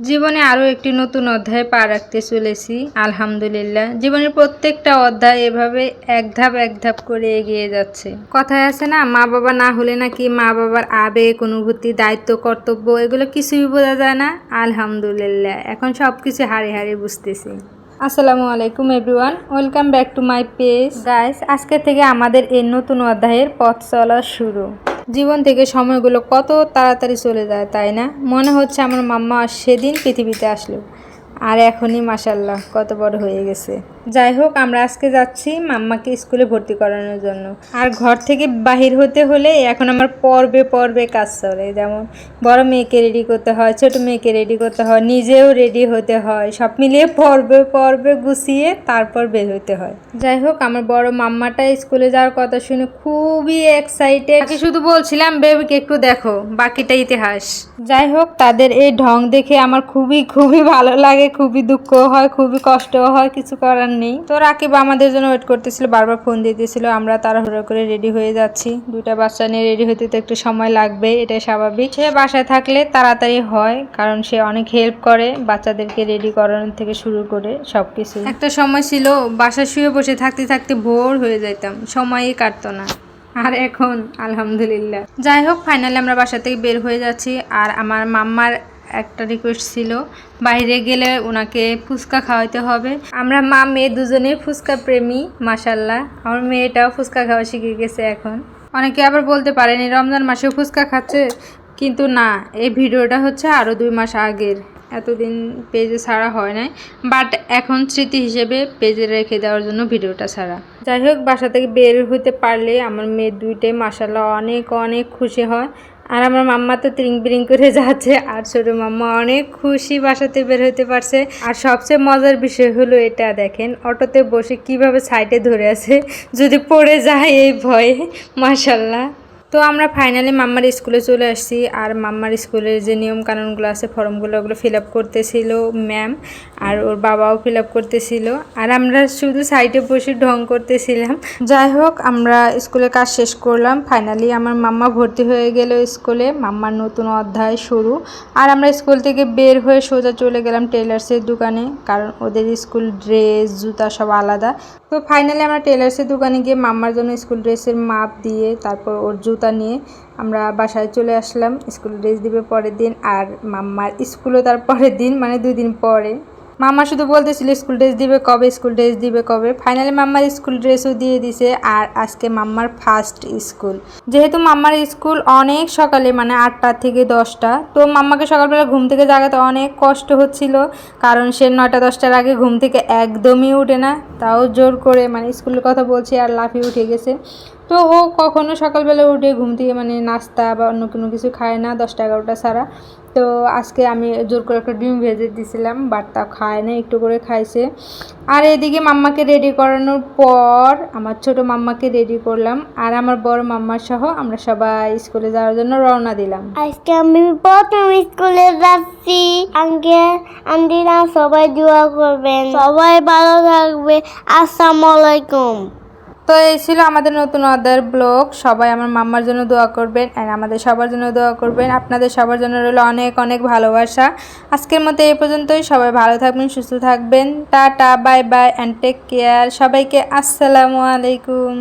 জীবনে আরও একটি নতুন অধ্যায়ে পা রাখতে চলেছি আলহামদুলিল্লাহ। জীবনের প্রত্যেকটা অধ্যায় এভাবে এক ধাপ করে এগিয়ে যাচ্ছে। কথায় আছে না, মা বাবা না হলে নাকি মা বাবার আবেগ, অনুভূতি, দায়িত্ব, কর্তব্য এগুলো কিছুই বোঝা যায় না। আলহামদুলিল্লাহ এখন সব কিছু হাড়ে বুঝতেছি। আসসালামু আলাইকুম everyone, welcome back to my page. Guys, আজকে থেকে আমাদের এই নতুন অধ্যায়ের পথ চলা শুরু। জীবন থেকে সময়গুলো কত তাড়াতাড়ি চলে যায়, তাই না? মনে হচ্ছে আমার মাম্মা সেদিন পৃথিবীতে আসলো, আর এখনই মাশাল্লাহ কত বড় হয়ে গেছে। যাই হোক, আমরা আজকে যাচ্ছি মাম্মাকে স্কুলে ভর্তি করানোর জন্য। আর ঘর থেকে বাহির হতে হলে এখন আমার পর্বে কাজ চলে। যেমন বড় মেয়েকে রেডি করতে হয়, ছোট মেয়েকে রেডি করতে হয়, নিজেও রেডি হতে হয়, সব মিলিয়ে পর্বে গুছিয়ে তারপর বের হতে হয়। যাই হোক, আমার বড় মাম্মাটা স্কুলে যাওয়ার কথা শুনে খুবই এক্সাইটেড। শুধু বলছিলাম বেবিকে একটু দেখো, বাকিটা ইতিহাস। যাই হোক, তাদের এই ঢং দেখে আমার খুবই ভালো লাগে, খুবই দুঃখ হয়, খুবই কষ্ট হয়, কিছু করার নেই। তো রাকিব আমাদের জন্য ওয়েট করতেছিল, বারবার ফোন দিতেছিল। আমরা তাড়াহুড়ো করে রেডি হয়ে যাচ্ছি। দুইটা বাচ্চা নিয়ে রেডি হতে তো একটু সময় লাগবে, এটাই স্বাভাবিক। সে বাসায় থাকলে তাড়াতাড়ি হয়, কারণ সে অনেক হেল্প করে বাচ্চাদেরকে রেডি করানোর থেকে শুরু করে সবকিছু। একটা সময় ছিল বাসায় শুয়ে বসে থাকতে বোর হয়ে যেতাম, সময়ই কাটতো না। আর এখন আলহামদুলিল্লাহ। যাই হোক, ফাইনালি আমরা বাসা থেকে বের হয়ে যাচ্ছি। আর আমার মাম্মার একটা রিকোয়েস্ট ছিল, বাইরে গেলে ওনাকে ফুচকা খাওয়াইতে হবে। আমরা মা মেয়ে দুজনেই ফুচকা প্রেমী মাশাল্লাহ। আমার মেয়েটাও ফুচকা খাওয়া শিখে গেছে এখন। অনেকে আবার বলতে পারেনি রমজান মাসেও ফুচকা খাচ্ছে, কিন্তু না, এই ভিডিওটা হচ্ছে আরও 2 মাস আগের। এতদিন পেজে ছাড়া হয় নাই, বাট এখন স্মৃতি হিসেবে পেজে রেখে দেওয়ার জন্য ভিডিওটা ছাড়া। যাই হোক, বাসা থেকে বের হতে পারলে আমার মেয়ে দুইটাই মাশাল্লাহ অনেক খুশি হয়। আর আমার মাম্মা তো ত্রিং বিরিং করে যাচ্ছে, আর ছোটো মাম্মা অনেক খুশি বাসাতে বের হতে পারছে। আর সবচেয়ে মজার বিষয় হলো এটা, দেখেন অটোতে বসে কিভাবে সাইডে ধরে আছে, যদি পড়ে যায় এই ভয়ে। মাশাল্লাহ। তো আমরা ফাইনালি মাম্মার স্কুলে চলে আসছি। আর মাম্মার স্কুলের যে নিয়ম কানুনগুলো আছে, ফর্মগুলো ওগুলো ফিল আপ করতেছিল ম্যাম, আর ওর বাবাও ফিল আপ করতেছিল। আর আমরা শুধু সাইডে বসে ঢং করতেছিলাম। যাই হোক, আমরা স্কুলের কাজ শেষ করলাম। ফাইনালি আমার মাম্মা ভর্তি হয়ে গেল স্কুলে, মাম্মার নতুন অধ্যায় শুরু। আর আমরা স্কুল থেকে বের হয়ে সোজা চলে গেলাম টেলার্সের দোকানে, কারণ ওদের স্কুল ড্রেস, জুতা সব আলাদা। তো ফাইনালি আমরা টেলার্সের দোকানে গিয়ে মাম্মার জন্য স্কুল ড্রেসের মাপ দিয়ে তারপর ওর জুতা নিয়ে আমরা বাসায় চলে আসলাম। স্কুল ড্রেস দিবে পরের দিন, আর মাম্মার স্কুলও তার পরের দিন, মানে 2 দিন পরে। মাম্মা শুধু বলতেছিল স্কুল ড্রেস দিবে কবে। ফাইনালি মাম্মার স্কুল ড্রেসও দিয়ে দিছে। আর আজকে মাম্মার ফার্স্ট স্কুল। যেহেতু মাম্মার স্কুল অনেক সকালে, মানে 8টা থেকে 10টা, তো মাম্মাকে সকালবেলা ঘুম থেকে জাগাতে অনেক কষ্ট হচ্ছিল, কারণ সে 9টা-10টার আগে ঘুম থেকে একদমই উঠে না। তাও জোর করে, মানে স্কুলের কথা বলছি, আর লাফিয়ে উঠে গেছে। তো ও কখনো সকালবেলা উঠে ঘুম থেকে মানে নাস্তা বা অন্য কোনো কিছু খায় না 10টা-11টা ছাড়া। তো আজকে আমি জোর করে একটা ডিম ভেজে দিয়েছিলাম, বাট তা খায় না, একটু করে খাইছে। আর এদিকে মাম্মাকে রেডি করানোর পর আমার ছোট মাম্মাকে রেডি করলাম, আর আমার বড় মাম্মার সহ আমরা সবাই স্কুলে যাওয়ার জন্য রওনা দিলাম। আজকে আমি প্রথম স্কুলে যাচ্ছি। আঙ্কেল আন্টিরা সবাই দোয়া করবেন, সবাই ভালো থাকবে। আসসালামু আলাইকুম। তো এই ছিল আমাদের নতুন অধ্যায়ের ব্লগ। সবাই আমার মাম্মার জন্য দোয়া করবেন, আর আমাদের সবার জন্য দোয়া করবেন। আপনাদের সবার জন্য রইল অনেক ভালোবাসা। আজকের মতো এই পর্যন্তই। সবাই ভালো থাকবেন, সুস্থ থাকবেন। Tata, bye bye and take care. সবাইকে আসসালামু আলাইকুম।